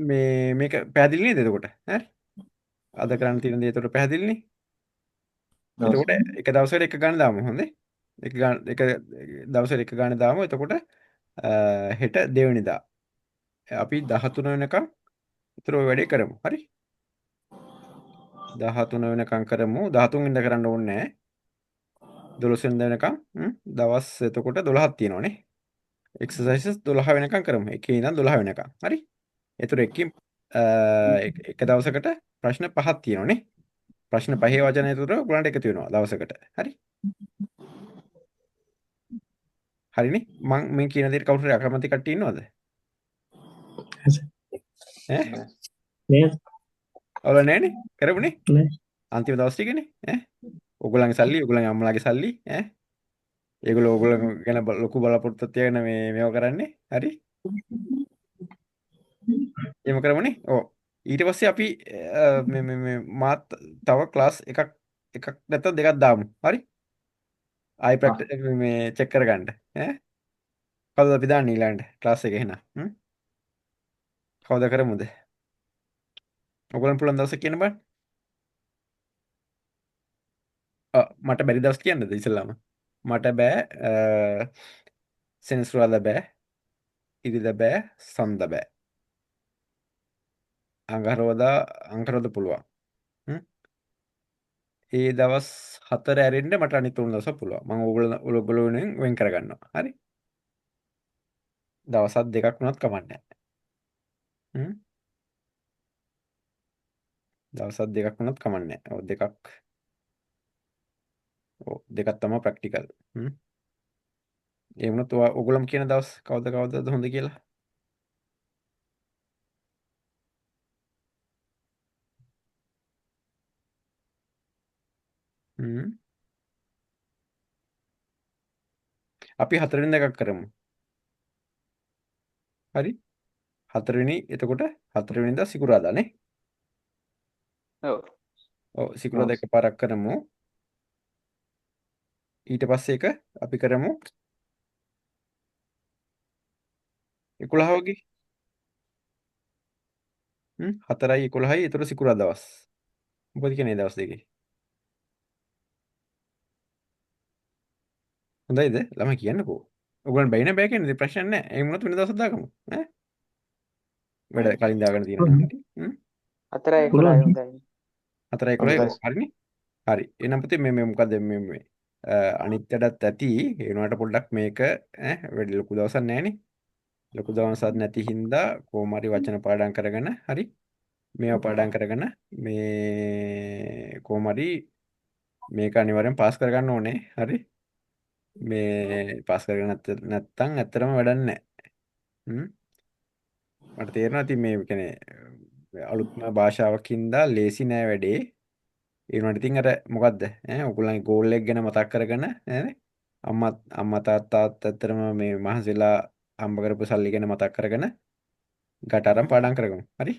මේක පැහැදිලි නේද එතකොට? හරි. අද කරන්න තියෙන දේ එතකොට පැහැදිලිනේ. ඔව්. එතකොට එක දවසකට එක ගාණ දාමු හොඳේ. එක දවසකට එක ගාණ දාමු. එතකොට හෙට දෙවෙනිදා අපි 13 වෙනකම් උතර ඔය වැඩේ කරමු. හරි. 13 වෙනකම් කරමු. 13 වෙනිදා කරන්න ඕනේ නැහැ. 12 වෙනිදා වෙනකම් දවස් එතකොට 12ක් තියෙනවානේ. එක්සර්සයිසස් 12 වෙනකම් කරමු. 1 ඉඳන් 12 වෙනකම්. හරි. ඒතර එකකින් එක දවසකට ප්‍රශ්න 5ක් තියෙනවානේ. ප්‍රශ්න 5 වචන ඒතර ඔයගලන්ට එකතු වෙනවා දවසකට. හරි. හරිනේ. මං මේ කියන දේට කවුරු හරි අකමැති කට්ටිය ඉන්නවද? ඈ? නේද? අවුල නැහැනේ. කරමුනේ. නේ. අන්තිම දවස් ටිකනේ. ඈ? ඔයගලන්ගේ සල්ලි, ඔයගලන්ගේ අම්මලාගේ සල්ලි ඈ? ඒගොල්ලෝ ඔයගොල්ලෝ ගැන ලොකු බලාපොරොත්තුවක් තියාගෙන මේව කරන්නේ. හරි? එහෙම කරමුනේ. ඔව්. ඊට පස්සේ අපි මේ මාත් තව ක්ලාස් එකක් නැත්නම් දෙකක් දාමු. හරි? ආයි ආ. මේ චෙක් කරගන්න. ඈ? කවුද අපි දාන්නේ ඊළඟට ක්ලාස් එක එහෙනම්? කවුද කරමුද? ඔයගොල්ලන් පුළුවන් දවසක් කියන්න බෑ. මට බැරි දවස් කියන්නද ඉස්සෙල්ලාම? මට බෑ සෙනසුරාදා බෑ, ඉරිදා බෑ, සන්දා බෑ. අඟහරුවාදා පුළුවන්. හ්ම්. ඒ දවස් 4 ඇරෙන්න මට අනිත් තුන් දවස් පුළුවන්. මම ඔයගොල්ලෝ වෙන් කරගන්නවා. හරි? දවසක් දෙකක් වුණත් කමක් නැහැ. හ්ම්. දවසක් දෙකක් වුණත් කමක් නැහැ. ඔව් දෙකක්. ඔව් දෙකක් තමයි ප්‍රැක්ටිකල්. ඒ වුණත් ඔයගොල්ලෝම කියන දවස් කවදද හොඳ කියලා. හ්ම්. අපි 4 වෙනිදා එකක් කරමු. හරි? 4 වෙනි එතකොට 4 වෙනිදා සිකුරාදානේ. ඔව්. ඔව් සිකුරාදා එකපාරක් කරමු. ඊට පස්සේ එක අපි කරමු 11 වගේ. 4යි 11යි එතකොට සිකුරාදා දවස්. මොකද කියන්නේ දවස් දෙකේ? හොඳයිද? ළමයි කියන්නකෝ. ඔයගොල්ලන් බැරි නම් බෑ කියන්නේ ප්‍රශ්න නැහැ. ඒ වුණත් වෙන දවසක් දාගමු. ඈ? වැඩ කලින් දාගෙන තියෙනවා. හ්ම්. 4යි 11යි පුළුවන්. හොඳයි. 4යි 11යි ඔව් හරිනේ. හරි. එහෙනම් පුතේ මේ මොකද්ද මේ අනිත්‍යඩත් ඇති ඒ වුණාට පොඩ්ඩක් මේක වැඩි ලොකු දවසක් නැහැනේ. ලොකු දවසක් නැති හින්දා කොහොම හරි වචන පාඩම් කරගෙන හරි මේවා පාඩම් කරගෙන මේ කොහොම හරි මේක අනිවාර්යෙන් පාස් කරගන්න ඕනේ. හරි. මේ පාස් කරගෙන නැත්තම් ඇත්තටම වැඩක් නැහැ. මට තේරෙනවා ඉතින් මේ කියන්නේ අලුත්ම භාෂාවක් හින්දා ලේසි නෑ වැඩේ. ඒ වුණාට ඉතින් අර මොකද්ද ඔයගොල්ලන්ගේ ගෝල් එක ගැන මතක් කරගෙන අම්මා තාත්තාත් ඇත්තටම මේ මහන්සිලා හම්බ කරපු සල්ලි ගැන මතක් කරගෙන ගට අරන් පාඩම් කරගමු. හරි?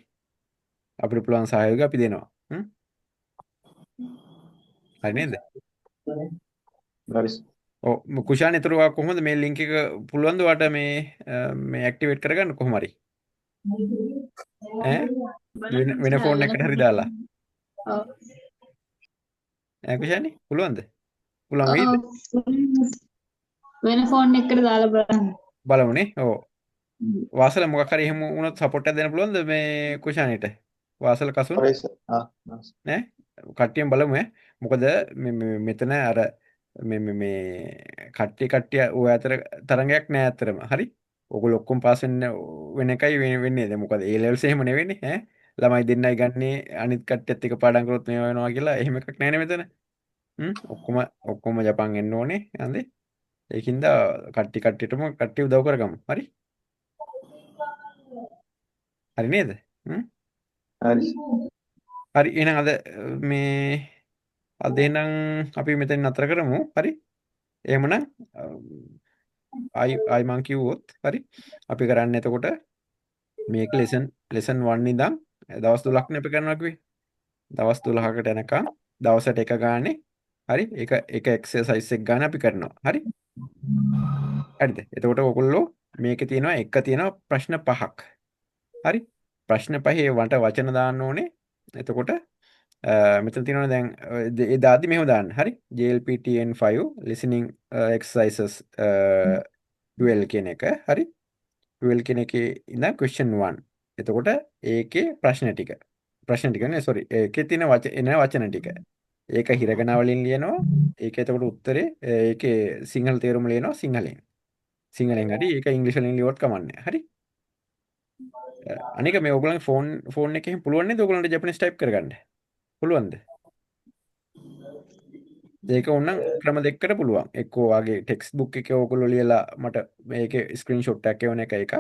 අපිට පුළුවන් සහයෝගය අපි දෙනවා. හරි නේද? හරි. ඔව් කුෂාන් ඒතර ඔයා කොහොමද මේ ලින්ක් එක පුළුවන්ද ඔයාට මේ ඇක්ටිවේට් කරගන්න කොහොම හරි? ඈ වෙන ෆෝන් එකකට හරි දාලා. ඔව්. කුෂානි පුළුවන්ද? පුළුවන් වෙයිද? වෙන ෆෝන් එකකට දාලා බලන්න. බලමුනේ. ඔව්. වාසල මොකක් හරි එහෙම වුණොත් සපෝට් එකක් දෙන්න පුළුවන්ද මේ කුෂානිට? වාසල කසුන් හරි සර්. ඈ කට්ටියම බලමු මොකද මෙතන අර මේ කට්ටිය ඔය අතර තරඟයක් නෑ අතරම. හරි? ඔයගොල්ලෝ ඔක්කොම පාස් වෙන එකයි වෙන්නේ. දැන් මොකද A levels එහෙම නෙවෙන්නේ ළමයි දෙන්නයි ගන්නේ අනිත් කට්ටියත් එක පාඩම් කරොත් මේව වෙනවා කියලා එහෙම එකක් නෑනේ මෙතන. ඔක්කොම ජපන් එන්න ඕනේ. හරිද? ඒකින්ද කට්ටියටම කට්ටිය උදව් කරගමු. හරි? හරි නේද? හරි. හරි එහෙනම් අද එහෙනම් අපි මෙතන නතර කරමු. හරි? එහෙමනම් ආයි මං කිව්වොත් හරි අපි කරන්නේ එතකොට මේක ලෙසන් 1 ඉඳන් දවස් 12ක්නේ අපි කරනවා කිව්වේ. දවස් 12කට යනකම් දවසට එක ගානේ හරි එක එක්සර්සයිස් එක ගන්න අපි කරනවා. හරි? හරිද? එතකොට ඔයගොල්ලෝ මේකේ තියෙනවා ප්‍රශ්න 5ක්. හරි? ප්‍රශ්න පහේ වට වචන දාන්න ඕනේ. එතකොට මෙතන තියෙනවා දැන් ඒ දාද්දි මෙහෙම දාන්න. හරි. JLPTN5 listening exercises 12 කියන එක. හරි. 12 කියන එකේ ඉඳන් question 1. එතකොට ඒකේ ප්‍රශ්න ටික නේ sorry. ඒකේ තියෙන වචන ටික. ඒක හිරගන වලින් ලියනවා. ඒක එතකොට උත්තරේ ඒකේ සිංහල තේරුම ලියනවා සිංහලෙන්. සිංහලෙන් හරි ඒක ඉංග්‍රීසි වලින් ලියුවොත් කමන්නේ. හරි. අනික මේ ඔයගොල්ලන්ගේ ෆෝන් එකකින් පුළුවන් නේද ඔයගොල්ලන්ට ජපනිස් ටයිප් කරගන්න? පුළුවන්ද? ඒක ඕනනම් ක්‍රම දෙකකට පුළුවන්. එක්කෝ වාගේ ටෙක්ස්ට් බුක් එකේ ඔයගොල්ලෝ ලියලා මට මේකේ ස්ක්‍රීන්ෂොට් එකක් එවන එක එකක්.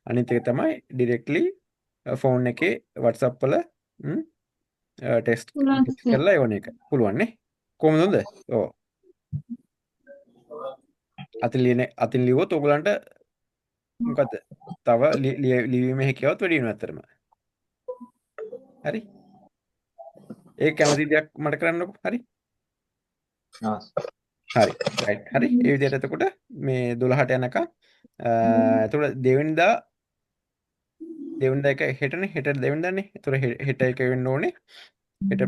අනිත් එක තමයි ඩිරෙක්ට්ලි ෆෝන් එකේ WhatsApp වල ටෙක්ස්ට් පුළුවන් සර්. කරලා එවන එක. පුළුවන් නේ? කොහොමද හොඳ? ඔව්. අතින් ලියුවොත් ඔයගොල්ලන්ට මොකද? තව ලිවීමේ හැකියාවත් වැඩි වෙනවා අතරම. හරි? ඒක කැමති දෙයක් මට කරන්නකෝ. හරි? හරි. රයිට්. හරි. ඒ විදිහට එතකොට මේ 12ට යනකම් එතකොට දෙවෙනිදා එක හෙටනේ හෙට දෙවෙනිදානේ. එතකොට හෙට එක වෙන්න ඕනේ. හෙට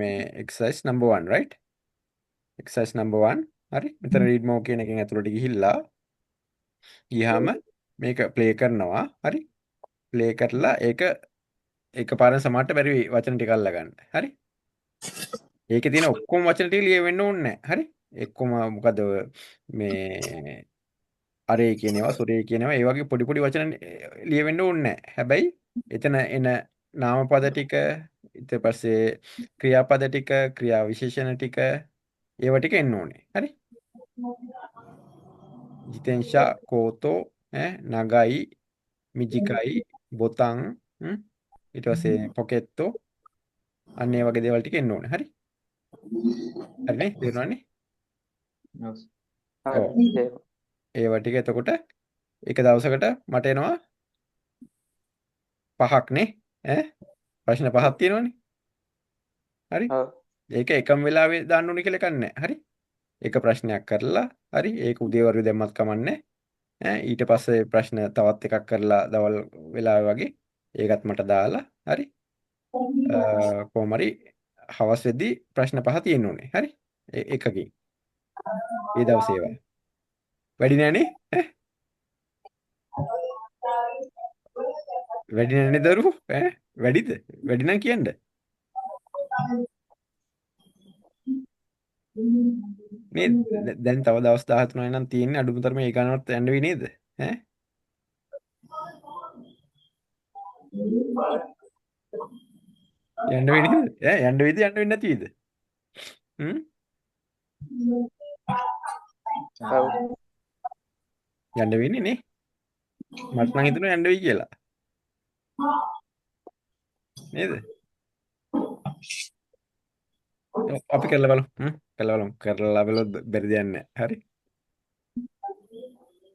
මේ exercise number 1 right? exercise number 1 හරි. මෙතන read more කියන එකෙන් ඇතුළට ගියාම මේක ප්ලේ කරනවා. හරි. ප්ලේ කරලා ඒක එකපාරෙන් සමහරට බැරි වෙයි වචන ටික අල්ලගන්න. හරි. ඒකේ තියෙන ඔක්කොම වචන ටික ලියවෙන්න ඕනේ නැහැ. හරි. එක්කම මොකද මේ අරේ කියනවා සොරේ කියනවා ඒ වගේ පොඩි පොඩි වචන ලියවෙන්න ඕනේ නැහැ. හැබැයි එතන එන නාමපද ටික ඊට පස්සේ ක්‍රියාපද ටික ක්‍රියා විශේෂණ ටික ඒව ටික එන්න ඕනේ. හරි. ජිතෙන්ෂා කෝතෝ නගයි මිජිකයි බොතන් ඊට පස්සේ පොකෙත්තෝ අන්න ඒ වගේ දේවල් ටික එන්න ඕනේ. හරි. හරිනේ තේරුණානේ? ඔව්. ඒව ටික එතකොට එක දවසකට මට එනවා 5ක් නේ ප්‍රශ්න 5ක් තියෙනවනේ. හරි. ඒක එකම වෙලාවෙ දාන්න ඕනේ කියලා එකක් නැහැ. හරි. එක ප්‍රශ්නයක් කරලා හරි ඒක උදේවරු දැම්මත් කමන්නේ. ඊට පස්සේ ප්‍රශ්න තවත් එකක් කරලා දවල් වෙලාවෙ වගේ ඒකත් මට දාලා හරි. කොහොම හරි හවස් වෙද්දී ප්‍රශ්න 5 තියෙන්න ඕනේ. හරි. එකකින්. ඒ දවසේ ඒවා. වැඩි නෑනේ? වැඩි නෑනේ දරුවෝ? වැඩිද? වැඩි නම් කියන්න. නේද? දැන් තව දවස් 13යි නම් තියෙන්නේ අඩුම තරමේ ඒ ගණනවත් යන්න වෙයි නේද? යන්න වෙයි නේද? යන්න වෙයිද යන්න වෙන්නේ නැතිද? යන්න වෙන්නේ නේ. මට නම් හිතුණා යන්න වෙයි කියලා. නේද? අපි කරලා බලමු. කරලා බලුවොත් බැරි දෙයක් නැහැ. හරි.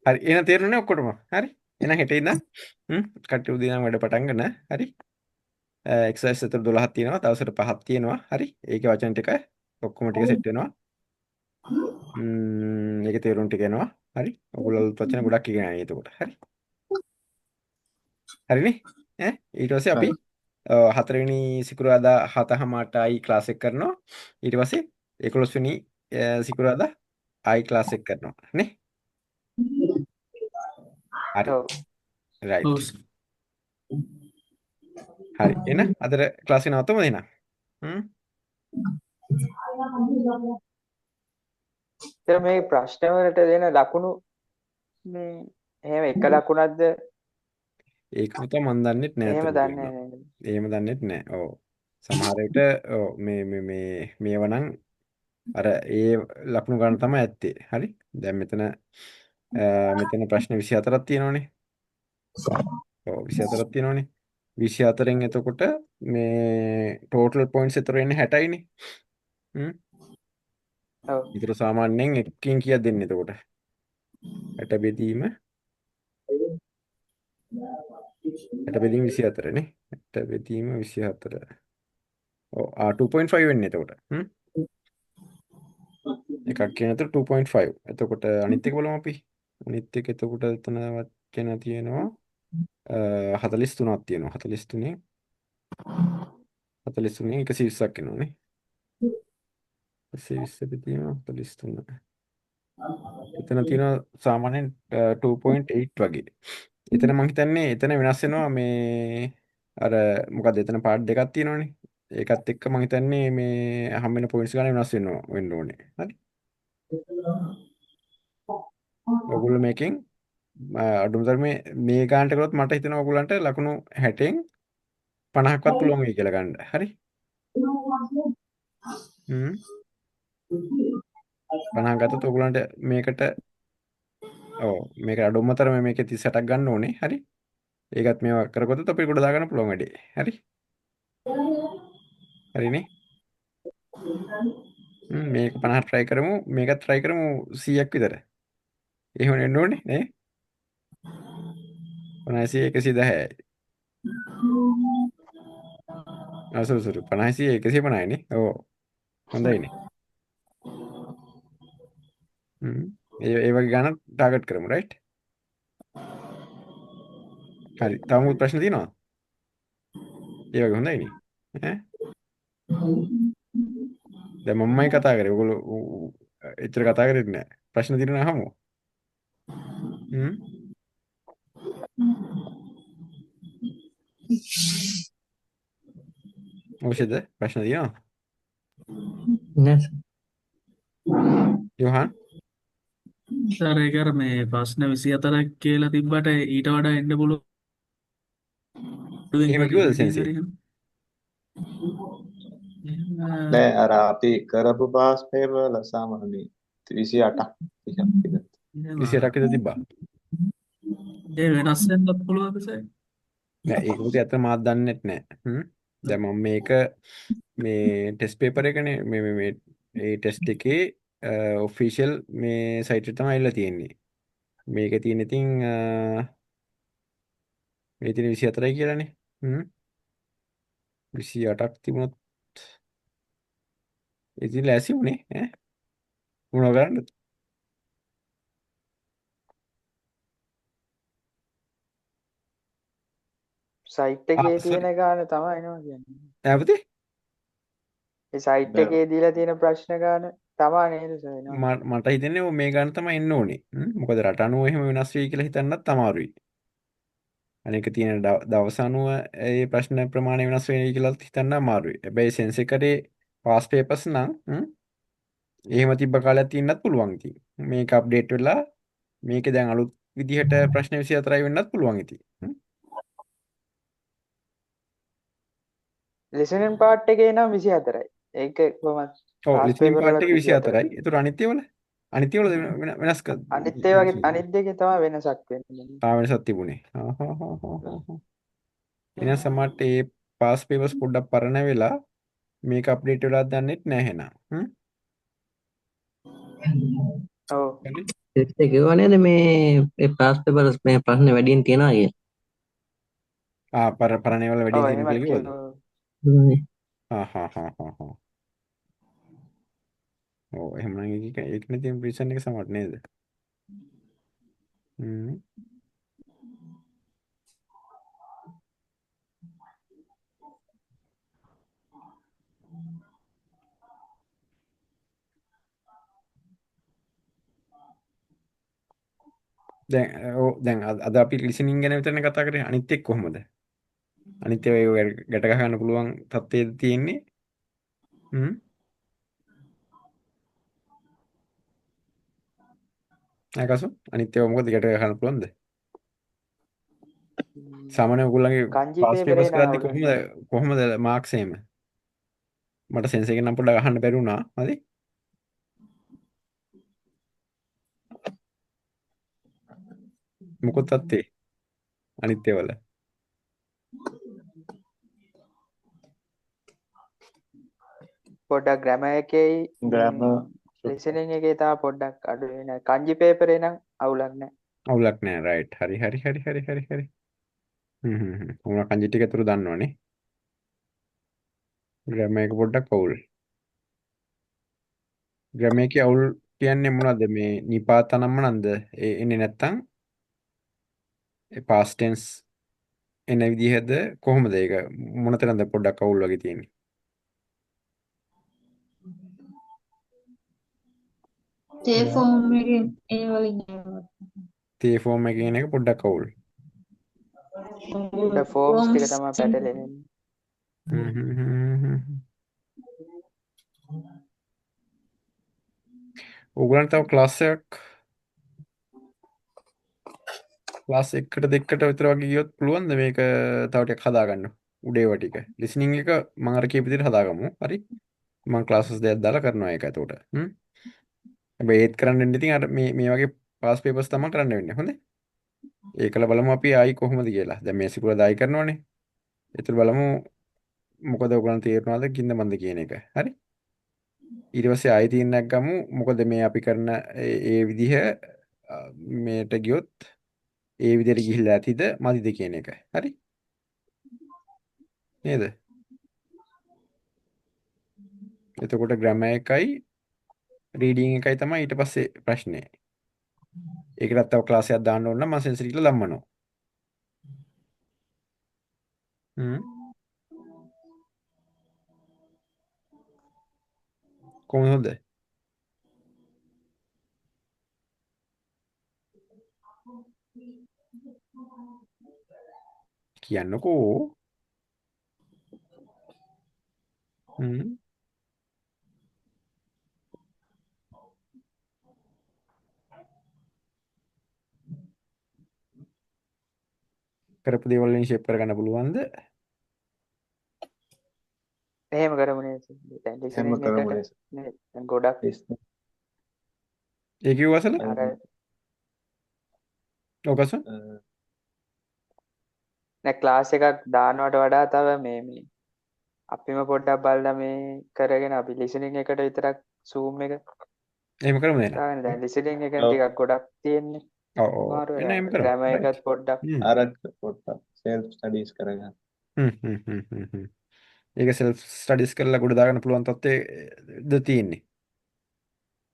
හරි. එහෙනම් තේරුණානේ ඔක්කොටම. හරි. එහෙනම් හෙට ඉඳන් කට්ටිය උදේ ඉඳන් වැඩ පටන් ගන්න. හරි. එක්සර්සයිස් විතර 12ක් තියෙනවා. දවසට 5ක් තියෙනවා. හරි. ඒකේ වචන ටික ඔක්කොම ටික සෙට් වෙනවා. ඒකේ තේරුම් ටික එනවා. හරි. ඔයගොල්ලෝ වචන ගොඩක් ඉගෙන ගන්න එතකොට. හරි. හරිනේ? ඊට පස්සේ අපි 4 වෙනි සිකුරාදා 7:00ට ආයි ක්ලාස් එක කරනවා. ඊට පස්සේ 11 වෙනි සිකුරාදා ආයි ක්ලාස් එක කරනවා. නේ? හරි. රයිට්. හරි. එහෙනම් අදට ක්ලාස් එක නවත්තමු එහෙනම්. මේ ප්‍රශ්න වලට දෙන ලකුණු මේ එහෙම එක ලකුණක්ද? ඒක තමයි මන් දන්නෙත් නෑ. එහෙම දන්නේ නැහැ. එහෙම දන්නෙත් නෑ. ඔව්. සමහර විට ඔව් මේව නම් අර ඒ ලකුණු ගන්න තමයි ඇත්තේ. හරි. දැන් මෙතන ප්‍රශ්න 24ක් තියෙනවනේ. ඔව් 24ක් තියෙනවනේ. 24න් එතකොට මේ ටෝටල් පොයින්ට්ස් එතකොට එන්නේ 60යිනේ. ඔව්. ඊටර සාමාන්‍යයෙන් එකකින් කීයක් දෙන්නේ එතකොට? 60 බෙදීම 24 නේ. 60 බෙදීම 24. ඔව් 2.5 වෙන්නේ එතකොට. එකක් කියන එතකොට 2.5. එතකොට අනිත් එක බලමු අපි. අනිත් එක එතකොට එතන වචන තියෙනවා 43ක් තියෙනවා. 43 43 120ක් එනවනේ. 120 පිටියම 43. එතන තියෙනවා සාමාන්‍යයෙන් 2.8 වගේ. එතන මං හිතන්නේ එතන වෙනස් වෙනවා මේ අර මොකද එතන පාර්ට් දෙකක් තියෙනවනේ. ඒකත් එක්ක මං හිතන්නේ මේ හම් වෙන පොයින්ට්ස් ගන්න වෙනස් වෙන්න ඕනේ. හරි. ඔයගොල්ලෝ මේකෙන් අඩුම තරමේ මේ ගානට කරොත් මට හිතෙනවා ඔයගොල්ලන්ට ලකුණු 60න් 50ක්වත් පුළුවන් වෙයි කියලා ගන්න. හරි. හ්ම් 50 ගත්තොත් ඔයගොල්ලන්ට මේකට ඔව් මේක අඩුම තරමේ මේකේ 38ක් ගන්න ඕනේ. හරි. ඒකත් මේවා කරගත්තොත් අපිට ගොඩ දාගන්න පුළුවන් වැඩේ. හරි. හරිනේ. මේක 50 try කරමු. මේකත් try කරමු 100ක් විතර. එහෙම වෙන්න ඕනේ නේ. 50 110යි. සුළු 50 150 නේ. ඔව්. හොඳයිනේ. ඒ වගේ ගණන් ටාගට් කරමු රයිට්. හරි. තව මොකද ප්‍රශ්න තියෙනවද? ඒ වගේ හොඳයිනේ. ඈ දැන් මමයි කතා කරේ. ඔයගොල්ලෝ එච්චර කතා කරෙත් නෑ. ප්‍රශ්න තියෙනවා අහමු. හ්ම් මොකද ප්‍රශ්න තියෙනවා? නෑ යෝහන් සර් ඒක අර මේ ප්‍රශ්න 24ක් කියලා තිබ්බට ඊට වඩා එන්න පුළුවන් එහෙම කිව්වද සෙන්සි? නෑ අර අපි කරපු පාස් පේපර් වල සාමාන්‍ය 28ක් 30ක් විතර. 28ක් විතර තිබ්බා. ඒ වෙනස් වෙන්නත් පුළුවන්ද සර්? නෑ ඒක උදේ අත මාත් දන්නෙත් නෑ. දැන් මම මේක මේ ටෙස්ට් පේපර් එකනේ මේ ඒ ටෙස්ට් එකේ ඔෆිෂියල් මේ සයිට් එක තමයි ඇවිල්ලා තියෙන්නේ. මේකේ තියෙන ඉතින් මේ තියෙන 24යි කියලානේ. 28ක් තිබුණොත් ඉතින් ලෑසි උනේ ඈ මොනව කරන්නද? සයිට් එකේ තියෙන ගාන තමයි එනවා කියන්නේ. ඈපතේ ඒ සයිට් එකේ දීලා තියෙන ප්‍රශ්න ගාන තමයි නේද සර් එනවා. මට හිතෙන්නේ මේ ගාන තමයි එන්න ඕනේ. මොකද රට අනුව එහෙම වෙනස් වෙයි කියලා හිතන්නත් අමාරුයි. අනේක තියෙන දවස අනුව ඒ ප්‍රශ්න ප්‍රමාණය වෙනස් වෙයි කියලා හිතන්න අමාරුයි. හැබැයි සෙන්ස් එකේ පාස් පේපර්ස් නම් එහෙම තිබ්බ කාලයක් තියෙන්නත් පුළුවන් ඉතින්. මේක අප්ඩේට් වෙලා මේකේ දැන් අලුත් විදිහට ප්‍රශ්න 24යි වෙන්නත් පුළුවන් ඉතින්. ලිසනින් පාර්ට් එකේ නම් 24යි. ඒක කොහොමද? ඔව් පාස් ලිසනින් පේපර් පාර්ට් වලත් එකේ 24යි. 24යි. ඒතර අනිත් ඒවාල වෙනස් අනිත් ඒ වගේ අනිත් දෙකේ තමයි වෙනසක් වෙන්නේ. වෙනසක් තිබුණේ. එහෙනම් සමහරට ඒ පාස් පේපර්ස් පොඩ්ඩක් පරණ වෙලා මේක අප්ඩේට් වෙලා දන්නෙත් නැහැ එහෙනම්. ඔව්. හරි? ටෙස්ට් එක කිව්වා නේද මේ පාස් පේපර්ස් මේ ප්‍රශ්න වැඩියෙන් තියනවා කියලා. පරණ ඒවාල වැඩි ඔව් තියෙන එහෙමත් කියලා කිව්වද? කිව්වා. ඔව් එහෙනම් ඒකනේ තියෙන රීසන් එක සමහර නේද? දැන් අද අපි ලිසනින් ගැන විතරනේ කතා කරේ. අනිත් එක්ක කොහොමද? අනිත් ඒවා ගැට ගන්න පුළුවන් තත්ත්වයේද තියෙන්නේ? ආකසු අනිත් ඒවා මොකද ගැට ගන්න පුළුවන්ද? සාමාන්‍යයෙන් ඔයගොල්ලන්ගේ කංජි පාස් පේපරේ පේපර්ස් කරද්දි නාවල. කොහොමද මාක්ස් එහෙම? මට සෙන්ස් එකෙන් නම් පොඩ්ඩක් අහන්න බැරි වුණා. හරි? මොකොත් තත්ත්වේ අනිත් ඒවාල. පොඩ්ඩක් ග්‍රැමර් එකේ ග්‍රැමර් ලිසනින් එකේ තමයි පොඩ්ඩක් අඩු වෙන. කංජි පේපරේ නම් අවුලක් නැහැ. අවුලක් නෑ රයිට්. හරි. උනා කංජි ටික අතුරු දන්නවනේ. ග්‍රැමර් එක පොඩ්ඩක් අවුල්. ග්‍රැමර් එකේ අවුල් කියන්නේ මොනවද? මේ නිපාත නම්ම නන්ද? එන්නේ නැත්තම් ඒ past tense එන විදිහද කොහොමද ඒක මොන තරම්ද පොඩ්ඩක් අවුල් වගේ තියෙන්නේ. තේ ෆෝම් එකෙන් ඒ වලින් තේ ෆෝම් එකේ එන එක පොඩ්ඩක් අවුල්. ෆෝම්ස් ටික ෆෝම්ස් තමයි පැටලෙන්නේ. හ්ම් හ්ම් හ්ම් හ්ම්. ඕගලන්ට තව ක්ලාස් එකකට දෙකකට විතර වගේ ගියොත් පුළුවන්ද මේක තව ටිකක් හදාගන්න. උඩේව ටික. ලිසනින් එක මම අර කියපු විදිහට හදාගමු. හරි. මම ක්ලාසස් දෙකක් දාලා කරනවා ඒක එතකොට. හැබැයි ඒත් කරන්න වෙන්නේ ඉතින් අර මේ වගේ පාස් පේපර්ස් තමයි කරන්න වෙන්නේ. හොඳේ. ඒකල බලමු අපි ආයි කොහොමද කියලා. දැන් මේ සිකුරාදායි කරනවනේ. ඒතර බලමු මොකද ඔයගලන්ට තේරෙනවද කින්ද මන්ද කියන එක. හරි. ඊට පස්සේ ආයි තීරණයක් ගමු. මොකද මේ අපි කරන ඒ විදිහ මේට ගියොත් ඒ විදිහට ගිහිල්ලා ඇතිද මදිද කියන එක. හරි. නේද? එතකොට ග්‍රැමර් එකයි රීඩින් එකයි තමයි ඊට පස්සේ ප්‍රශ්නේ. ඒකටත් තව ක්ලාස් එකක් දාන්න ඕන නම් මම සෙන්සර් කියලා ධම්මනවා. හ්ම්. කොහොමද හොඳ? කියන්නකෝ. හ්ම්. කරපු දේවල් වලින් ෂේප් කරගන්න පුළුවන්ද? එහෙම කරමු නේද? දැන් එහෙම ලිසනින් කරමු එකට නේද? නේ දැන් ගොඩක් listening ඒ කිව්ව අසල? අර ඔකස? දැන් ක්ලාස් එකක් දානවට වඩා තව මේ අපිම පොඩ්ඩක් බලලා මේ කරගෙන අපි ලිසනින් එකට විතරක් zoom එක එහෙම කරමු නේද? දාගෙන දැන් ලිසනින් එකෙන් ඔව් ටිකක් ගොඩක් තියෙන්නේ. ඔව් ඔව්. අමාරු එන්න එහෙම වෙලා කරමු. Grammar right. එකත් පොඩ්ඩක් අර පොඩ්ඩක් self studies කරගන්න. හ්ම්. ඒක self studies කරලා ගොඩ දාගන්න පුළුවන් තත්ත්වෙද තියෙන්නේ.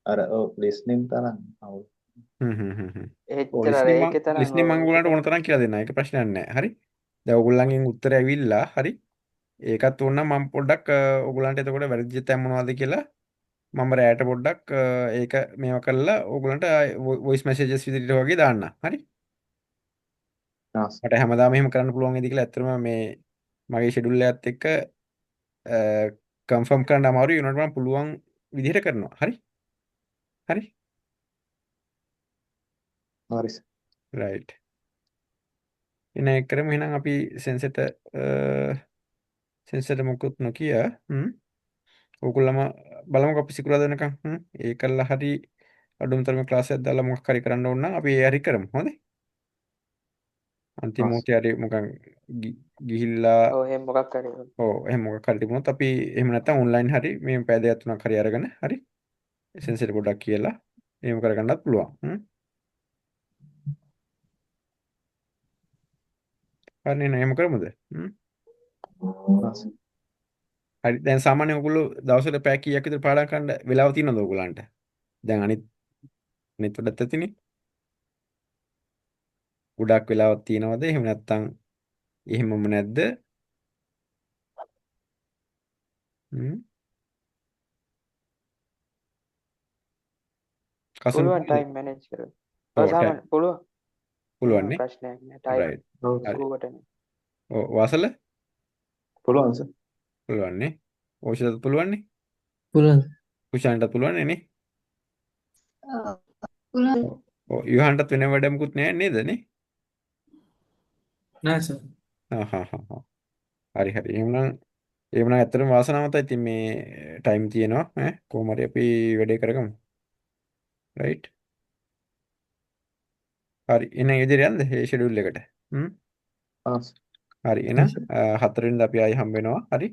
අර listening තරම් අවුල්. හ්ම්. එච්චර අර ඒකේ තරම් ලිස්නින් මම ඔයගොල්ලන්ට ඕන තරම් කියලා දෙන්න. ඒක ප්‍රශ්නයක් නැහැ. හරි. දැන් ඔයගොල්ලන්ගෙන් උත්තර ඇවිල්ලා හරි. ඒකත් ඕන නම් මම පොඩ්ඩක් ඔයගොල්ලන්ට එතකොට වැරදි තැන් මොනවද කියලා මම රැයට පොඩ්ඩක් ඒක මේවා කරලා ඔයගොල්ලන්ට වොයිස් මැසේජස් විදිහට වගේ දාන්න. හරි. ආස්. මට හැමදාම එහෙම කරන්න පුළුවන් වෙයිද කියලා ඇත්තටම මේ මගේ ෂෙඩියුල් එකත් එක්ක කන්ෆර්ම් කරන්න අමාරුයි. ඒ වුණාට මම පුළුවන් විදිහට කරනවා. හරි. හරි. හරි. රයිට්. එන එක කරමු එහෙනම් අපි සෙන්සර්ට මොකුත් නොකිය ඕගොල්ලම බලමුකෝ අපි සිකුරාදා වෙනකන් ඒ කළා හරි අඩුම තරමේ ක්ලාස් එකක් දාලා මොකක් හරි කරන්න ඕන නම් අපි ඒ හරි කරමු හොඳේ අන්තිම ආස්. මොහොතේ හරි මොකන් ගිහිල්ලා ඔව් එහෙම මොකක් හරි ඔව් එහෙම මොකක් හරි තිබුණොත් අපි එහෙම නැත්නම් ඔන්ලයින් හරි මේ පැය දෙකක් තුනක් හරි අරගෙන හරි සෙන්සර් පොඩ්ඩක් කියලා එහෙම කරගන්නත් පුළුවන් හරි නේද එහෙම කරමුද ආස්. හරි දැන් සාමාන්‍යයෙන් ඔයගොල්ලෝ දවසට පැය කීයක් විතර පාඩම් කරන්න වෙලාව තියෙනවද ඔයගොල්ලන්ට දැන් අනිත් වලට ඇතිනේ ගොඩක් වෙලාවක් තියෙනවද එහෙම නැත්නම් එහෙමම නැද්ද කසන පුළුවන් ටයිම් මැනේජ් කරලා. ඔව් ඔව් සාමාන්‍ය පුළුවන්. පුළුවන් එහෙම නේ ප්‍රශ්නයක් නෑ. ටයිම් රයිට් ඔව් හරි පුරුවට නේ. ඔව් වාසල පුළුවන් සර්. පුළුවන් නේ ඕෂිතත් පුළුවන් නේ පුළුවන්. කුෂාන්ටත් පුළුවන් නේ පුළුවන්. ඔව් යුහන්ටත් වෙන වැඩ මොකුත් නෑ නේද නේ නෑ සර්. හරි එහෙමනම් ඇත්තටම වාසනාවන්තයි ඉතින් මේ ටයිම් තියෙනවා ඈ කොහොම හරි අපි වැඩේ කරගමු රයිට් හරි එහෙනම් ඉදිරියට යන්න මේ ෂෙඩියුල් එකට ආස්. හරි එහෙනම් 4 වෙනිදා අපි ආයි හම්බ වෙනවා හරි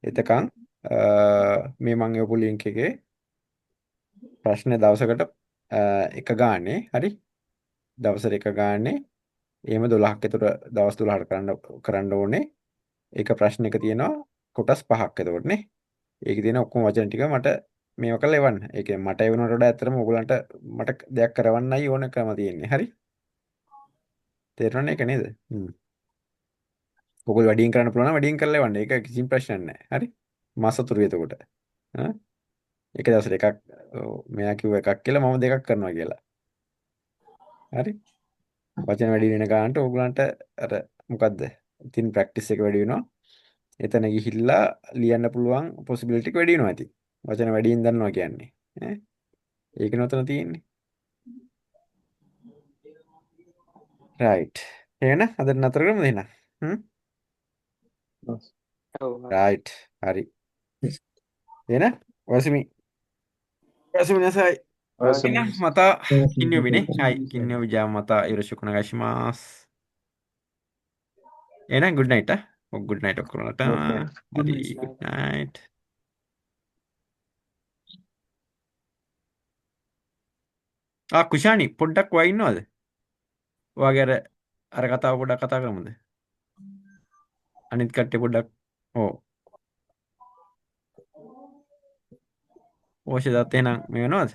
එතකන් මේ මම යවපු ලින්ක් එකේ ප්‍රශ්න දවසකට එක ගානේ හරි දවසට එක ගානේ එහෙම 12ක් විතර දවස් 12කට කරන්න ඕනේ ඒක ප්‍රශ්න එක තියෙනවා කොටස් 5ක් එතකොට නේ ඒකේ තියෙන ඔක්කොම වචන ටික මට මේව කරලා එවන්න. ඒ කියන්නේ මට එවනවට වඩා ඇත්තටම ඕගලන්ට මට දෙයක් කරවන්නයි ඕනකම තියෙන්නේ. හරි? තේරුණා නේද? ඔයගොල්ලෝ වැඩියෙන් කරන්න පුළුවන් නම් වැඩියෙන් කරලා එවන්න. ඒක කිසිම ප්‍රශ්නයක් නැහැ. හරි. මාස 4 එතකොට. ආ එක දවසට එකක් මෙයා කිව්ව එකක් කියලා මම දෙකක් කරනවා කියලා. හරි. වචන වැඩි වෙන ගානට ඕගලන්ට අර මොකද්ද? ඉතින් ප්‍රැක්ටිස් එක වැඩි වෙනවා. එතන ගිහිල්ලා ලියන්න පුළුවන් possibility එක වැඩි වෙනවා ඉතින්. වචන වැඩියෙන් දන්නවා කියන්නේ. ඈ ඒක නතන තියෙන්නේ. right. එහෙනම් අද නතර කරමුද එහෙනම්? ඔව් right. හරි. එහෙනම් වසමි. වසමි නැසයි. ඔයසම ඔව් また金曜日ね。はい。金曜日じゃあまたよろしくお願いします。グッドナイト。グッドナイト、コロナタ。 good night. は good い、 night. グッドナイト。කුෂානි පොඩ්ඩක් ඔයා ඉන්නවද? ඔයාගේ අර කතාව පොඩ්ඩක් කතා කරමුද? අනිත් කට්ටිය පොඩ්ඩක් ඔව්. ඕෂදාත් එහෙනම් මේ වෙනවද?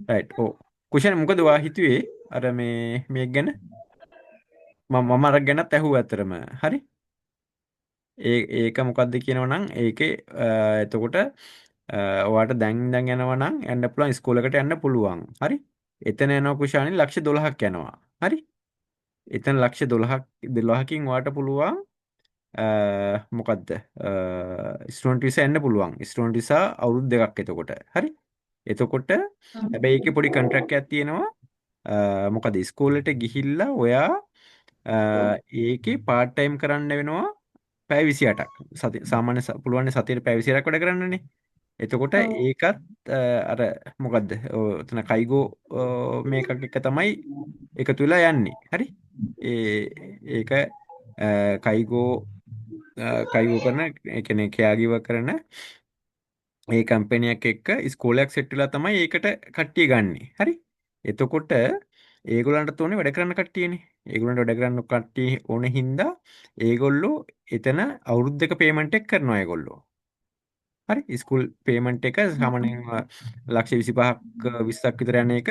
රයිට්. ඔව්. කුෂානි මොකද ඔයා හිතුවේ අර මේක ගැන? මම අර ගැනත් ඇහුවා ඇතරම. හරි? ඒක මොකද්ද කියනවනම් ඒකේ එතකොට ඔයාට දැන් යනවා නම් යන්න පුළුවන් ඉස්කෝලේකට යන්න පුළුවන්. හරි? එතන යනවා කුෂානි ලක්ෂ 12ක් යනවා. හරි? එතන ලක්ෂ 12කින් ඔයාට පුළුවන් මොකද්ද? ස්ටුඩන්ට් විසා එන්න පුළුවන්. ස්ටුඩන්ට් විසා අවුරුදු 2ක් එතකොට. හරි? එතකොට හැබැයි ඒකේ පොඩි කොන්ට්‍රැක්ට් එකක් තියෙනවා. මොකද ඉස්කෝලේට ගිහිල්ලා ඔයා ඒකේ පාර්ට් ටයිම් කරන්න වෙනවා පැය 28ක්. සාමාන්‍ය පුළුවන් සතියේ පැය 28ක් වැඩ කරන්නනේ. එතකොට ඒකත් අර මොකද්ද? ඔතන කයිගෝ මේකක් එක තමයි එකතු වෙලා යන්නේ. හරි? ඒක කයිගෝ කරන ඒ කියන්නේ කෙයාගිව කරන ඒ කම්පැනියක් එක්ක ඉස්කෝලයක් සෙට් වෙලා තමයි ඒකට කට්ටිය ගන්නෙ. හරි? එතකොට ඒගොල්ලන්ට ඕනේ වැඩ කරන්න කට්ටියනේ. ඒගොල්ලන්ට වැඩ කරන්න කට්ටිය ඕනේ හින්දා ඒගොල්ලෝ එතන අවුරුද්දක පේමන්ට් එක කරනවා ඒගොල්ලෝ. හරි? ස්කූල් පේමන්ට් එක සාමාන්‍යයෙන් ලක්ෂ 25ක් 20ක් විතර යන එක.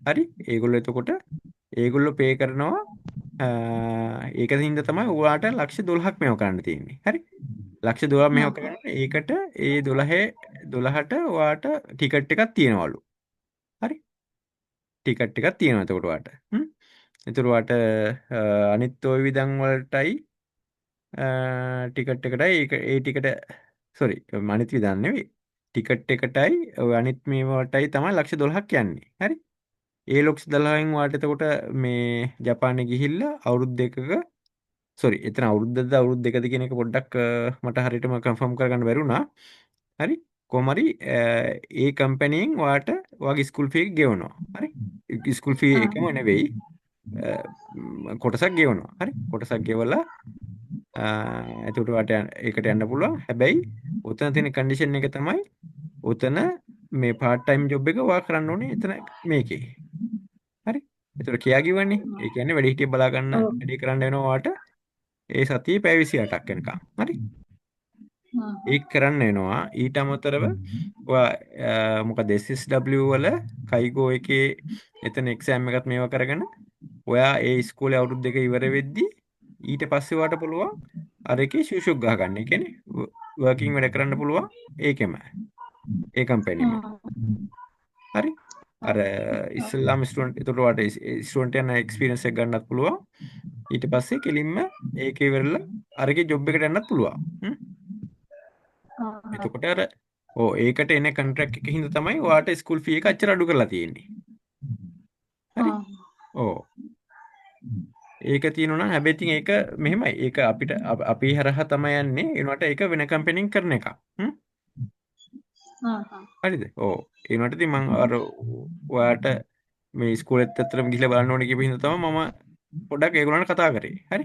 හරි? ඒගොල්ලෝ එතකොට ඒගොල්ලෝ පේ කරනවා ඒක හින්දා තමයි ඔයාට ලක්ෂ 12ක් මේව කරන්න තියෙන්නේ. හරි? ලක්ෂ 12ක් මේව කරන්න ඒකට ඒ 12ට ඔයාට ටිකට් එකක් තියනවලු. හරි? ටිකට් එකක් තියෙනවා එතකොට ඔයාට. එතකොට ඔයාට අනිත් ওই විදන් වලටයි ටිකට් එකටයි ඒ ටිකට සෝරි අනිත් විදන් නෙවෙයි. ටිකට් එකටයි ඔය අනිත් මේ වලටයි තමයි ලක්ෂ 12ක් යන්නේ. හරි? ඒ ලක්ෂ 12න් ඔයාට එතකොට මේ ජපානේ ගිහිල්ලා අවුරුදු දෙකක සෝරි එතන අවුරුද්දද අවුරුදු දෙකද කියන එක පොඩ්ඩක් මට හරියටම කන්ෆර්ම් කරගන්න බැරි වුණා. හරි? කොහොම හරි ඒ කම්පැනියෙන් ඔයාට ඔයාගේ ස්කූල් ෆී එක ගෙවනවා. හරි? ස්කූල් ෆී එකම නෙවෙයි කොටසක් ගෙවනවා. හරි? කොටසක් ගෙවලා එතකොට ඔයාට ඒකට යන්න පුළුවන්. හැබැයි උතන තියෙන කන්ඩිෂන් එක තමයි උතන මේ පාර්ට් ටයිම් ජොබ් එක ඔයා කරන්න ඕනේ එතන මේකේ. හරි? එතකොට කියා කිව්වනේ. ඒ කියන්නේ වැඩි හිටිය බලා ගන්න වැඩි කරන්න වෙනවා ඔයාට ඒ සතියේ පැය 28ක් වෙනකම්. හරි? ඒක කරන්න වෙනවා. ඊට අමතරව ඔයා මොකද SSW වල කයිගෝ එකේ එතන එක්සෑම් එකත් මේවා කරගෙන ඔයා ඒ ඉස්කෝලේ අවුරුදු දෙක ඉවර වෙද්දි ඊට පස්සේ ඔයාට පුළුවන් අර එකේ ෂූෂුක් ගහ ගන්න. ඒ කියන්නේ වර්කින් වැඩ කරන්න පුළුවන් ඒකෙම. ඒ කම්පැනිෙම. හරි? අර ඉස්ලාම් ස්ටුඩන්ට් ඒකට ඔයාට ස්ටුඩන්ට් යන එක්ස්පීරියන්ස් එක ගන්නත් පුළුවන්. ඊට පස්සේ කෙලින්ම ඒකේ ඉවරලා අරගේ ජොබ් එකට යන්නත් පුළුවන්. එතකොට අර ඒකට එන කොන්ට්‍රැක්ට් එකකින් හින්දා තමයි ඔයාට ස්කූල් ෆී එක අච්චර අඩු කරලා තියෙන්නේ. හරි? ඒක තියෙනවා නම් හැබැයි ඉතින් ඒක මෙහෙමයි. ඒක අපිට අපි හරහා තමයි යන්නේ. ඒනට ඒක වෙන කම්පැනිෙන් කරන එකක්. හරිද? ඒ වුණාට ඉතින් මම අර ඔයාට මේ ඉස්කෝලේත් ඇත්තටම ගිහිල්ලා බලන්න ඕනේ කියපු හින්දා තමයි මම පොඩ්ඩක් ඒගොල්ලන්ට කතා කරේ. හරි?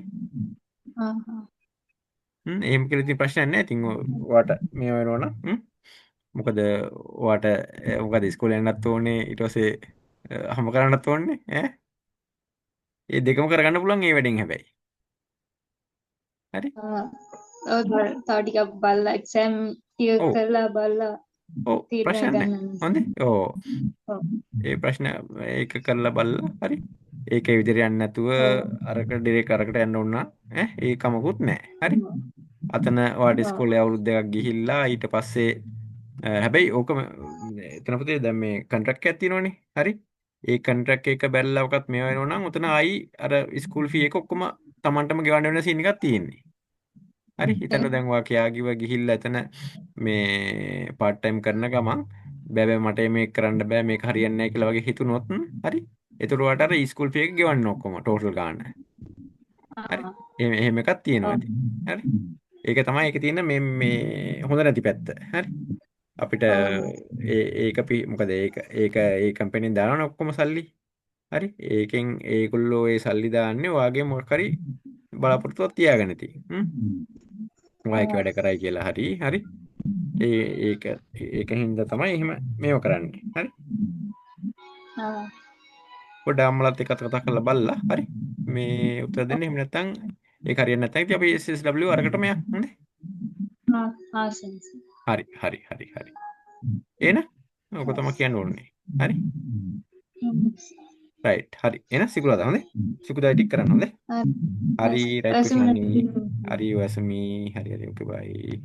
එහෙම කියලා ඉතින් ප්‍රශ්නයක් නැහැ. ඉතින් ඔයාට මේ වෙනවනම් මොකද ඔයාට මොකද ඉස්කෝලේ යන්නත් ඕනේ ඊට පස්සේ හම කරන්නත් ඕනේ ඈ ඒ දෙකම කරගන්න පුළුවන් ඒ වැඩෙන් හැබැයි. හරි? තව ටිකක් බලලා එක්සෑම් ටික ඔව්. කරලා බලලා ඔව් තීරණය ප්‍රශ්නයක් නැහැ. ගන්න. හොඳේ. ඔව්. ඒ ප්‍රශ්න ඒක කරලා බලලා හරි. ඒකේ විදිහට යන්නේ නැතුව ඔව් අරක ඩිරෙක්ට් අරකට යන්න ඕන නම් ඒ කමකුත් නැහැ. හරි. අතන ඔයාලට ඔව් ඉස්කෝලේ අවුරුදු දෙකක් ගිහිල්ලා ඊට පස්සේ හැබැයි ඕකම එතන පුතේ දැන් මේ කොන්ට්‍රැක්ට් එකක් තියෙනවනේ. හරි. ඒ කොන්ට්‍රැක්ට් එක බැලලා වකත් මේව වෙනවා නම් උතන ආයි අර ස්කූල් ෆී එක ඔක්කොම Tamanටම ගෙවන්න වෙන සීන් එකක් තියෙන්නේ. හරි. හිතන්න දැන් ඔයා කියාගිව ගිහිල්ලා එතන මේ පාර්ට් ටයිම් කරන ගමන් බෑ මට මේක කරන්න බෑ මේක හරියන්නේ නැහැ කියලා වගේ හිතුනොත් හරි. ඒතර ඔයාට අර ස්කූල් ෆී එක ගෙවන්න ඔක්කොම ටෝටල් ගන්න. හරි. එහෙම එකක් තියෙනවා ඉතින්. හරි. ඒක තමයි ඒකේ තියෙන මේ හොඳ නැති පැත්ත. හරි. අපිට මොකද ඒක ඒ කම්පැනිෙන් දානවනේ ඔක්කොම සල්ලි. හරි. ඒකෙන් ඒගොල්ලෝ ඒ සල්ලි දාන්නේ ඔයාගේ මොකක් හරි බලාපොරොත්තුවක් තියාගෙන ඉතින්. ඔයා වැඩ කරයි කියලා හරි. හරි. ඒක හින්දා තමයි එහෙම මේව කරන්නේ. හරි. පොඩ්ඩක් අම්මලාත් එක්ක කතා කරලා බලලා හරි. මේ උත්තර දෙන්න. එහෙම නැත්නම් ඒක හරියන්නේ නැත්නම් ඉතින් අපි SSW අරකටම යන්න. හොඳේ. හරි. එන ඔක තමයි කියන්න ඕනේ. හරි. රයිට්. හරි. එන සිකුරාදා හොඳේ. සිකුරාදා ටික කරන්න හොඳේ. හරි රයිට් කුෂානි. හරි ඔයසමි. හරි ඕකේ බයි.